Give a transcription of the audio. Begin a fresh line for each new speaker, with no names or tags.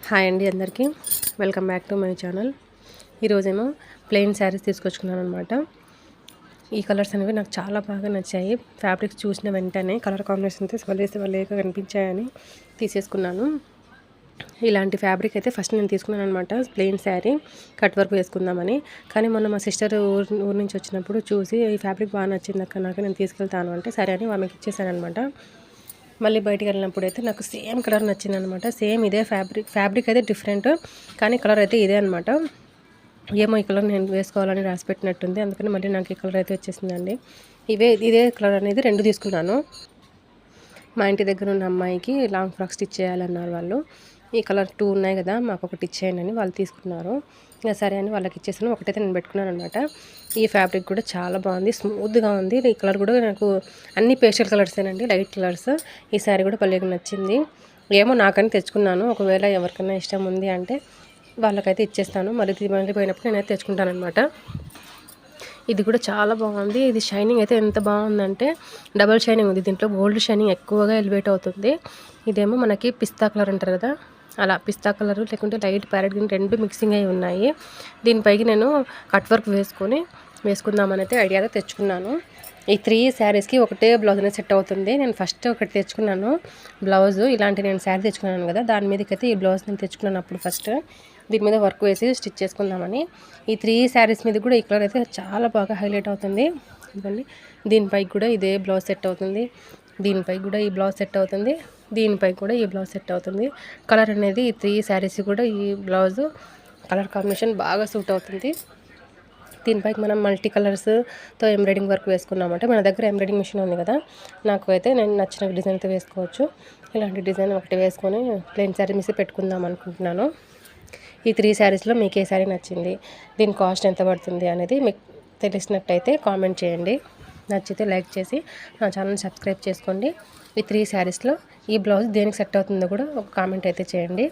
Hi అండి అందరికీ welcome back to my channel. ఈరోజేమో ప్లెయిన్ శారీస్ తీసుకొచ్చుకున్నాను అనమాట. ఈ కలర్స్ అనేవి నాకు చాలా బాగా నచ్చాయి. ఫ్యాబ్రిక్స్ చూసిన వెంటనే కలర్ కాంబినేషన్స్ వాళ్ళేగా కనిపించాయని తీసేసుకున్నాను. ఇలాంటి ఫ్యాబ్రిక్ అయితే ఫస్ట్ నేను తీసుకున్నాను అనమాట. ప్లెయిన్ శారీ కట్ వర్క్ వేసుకుందామని. కానీ మొన్న మా సిస్టర్ ఊరు నుంచి వచ్చినప్పుడు చూసి ఈ ఫ్యాబ్రిక్ బాగా నచ్చింది అక్క, నాకు నేను తీసుకెళ్తాను అంటే సరే అని ఆమెకి ఇచ్చేసాను అనమాట. మళ్ళీ బయటికి వెళ్ళినప్పుడు అయితే నాకు సేమ్ కలర్ నచ్చింది అనమాట. సేమ్ ఇదే ఫ్యాబ్రిక్ అయితే డిఫరెంట్, కానీ కలర్ అయితే ఇదే అనమాట. ఏమో ఈ కలర్ నేను వేసుకోవాలని రాసి పెట్టినట్టుంది, అందుకని మళ్ళీ నాకు ఈ కలర్ అయితే వచ్చేసిందండి. ఇదే కలర్ అనేది 2 తీసుకున్నాను. మా ఇంటి దగ్గర ఉన్న అమ్మాయికి లాంగ్ ఫ్రాక్ స్టిచ్ చేయాలన్నారు వాళ్ళు. ఈ కలర్ 2 ఉన్నాయి కదా, మాకు ఒకటి ఇచ్చేయండి అని వాళ్ళు తీసుకున్నారు. ఇంకా సరే అని వాళ్ళకి ఇచ్చేసాను. ఒకటైతే నేను పెట్టుకున్నాను అనమాట. ఈ ఫ్యాబ్రిక్ కూడా చాలా బాగుంది, స్మూత్గా ఉంది. ఈ కలర్ కూడా నాకు అన్ని పేస్టల్ కలర్సేనండి, లైట్ కలర్స్. ఈ శారీ కూడా భలేగా నచ్చింది. ఏమో నాకని తెచ్చుకున్నాను, ఒకవేళ ఎవరికైనా ఇష్టం ఉంది అంటే వాళ్ళకైతే ఇచ్చేస్తాను. మళ్ళీ పోయినప్పుడు నేనైతే తెచ్చుకుంటాను అనమాట. ఇది కూడా చాలా బాగుంది. ఇది షైనింగ్ అయితే ఎంత బాగుందంటే డబల్ షైనింగ్ ఉంది. దీంట్లో గోల్డ్ షైనింగ్ ఎక్కువగా ఎలివేట్ అవుతుంది. ఇదేమో మనకి పిస్తా కలర్ అంటారు కదా, అలా పిస్తా కలర్ లేకుంటే లైట్ ప్యారెట్ గ్రీన్ 2 మిక్సింగ్ అయి ఉన్నాయి. దీనిపైకి నేను కట్ వర్క్ వేసుకుందామని అయితే ఐడియాగా తెచ్చుకున్నాను. ఈ 3 శారీస్కి ఒకటే బ్లౌజ్ అనేది సెట్ అవుతుంది. నేను ఫస్ట్ ఒకటి తెచ్చుకున్నాను బ్లౌజు. ఇలాంటి నేను శారీ తెచ్చుకున్నాను కదా, దాని మీదకైతే ఈ బ్లౌజ్ నేను తెచ్చుకున్నాను అప్పుడు ఫస్ట్. దీని మీద వర్క్ వేసి స్టిచ్ చేసుకుందామని. ఈ 3 శారీస్ మీద కూడా ఈ కలర్ అయితే చాలా బాగా హైలైట్ అవుతుంది. ఇదిగోండి, దీనిపై కూడా ఇదే బ్లౌజ్ సెట్ అవుతుంది. దీనిపై కూడా ఈ బ్లౌజ్ సెట్ అవుతుంది. దీనిపై కూడా ఈ బ్లౌజ్ సెట్ అవుతుంది. కలర్ అనేది ఈ 3 శారీస్ కూడా ఈ బ్లౌజు కలర్ కాంబినేషన్ బాగా సూట్ అవుతుంది. దీనిపైకి మనం మల్టీ కలర్స్తో ఎంబ్రాయిడింగ్ వర్క్ వేసుకున్నామంటే, మన దగ్గర ఎంబ్రాయిడింగ్ మిషన్ ఉంది కదా, నాకు అయితే నేను నచ్చిన డిజైన్ అయితే వేసుకోవచ్చు. ఇలాంటి డిజైన్ ఒకటి వేసుకొని ప్లెయిన్ శారీ మిస్ పెట్టుకుందాం అనుకుంటున్నాను. ఈ 3 శారీస్లో మీకు ఏ శారీ నచ్చింది, దీని కాస్ట్ ఎంత పడుతుంది అనేది మీకు తెలిసినట్టయితే కామెంట్ చేయండి. నచ్చితే లైక్ చేసి నా ఛానల్ సబ్స్క్రైబ్ చేసుకోండి. ఈ 3 శారీస్లో ఈ బ్లౌజ్ దేనికి సెట్ అవుతుందో కూడా ఒక కామెంట్ అయితే చేయండి.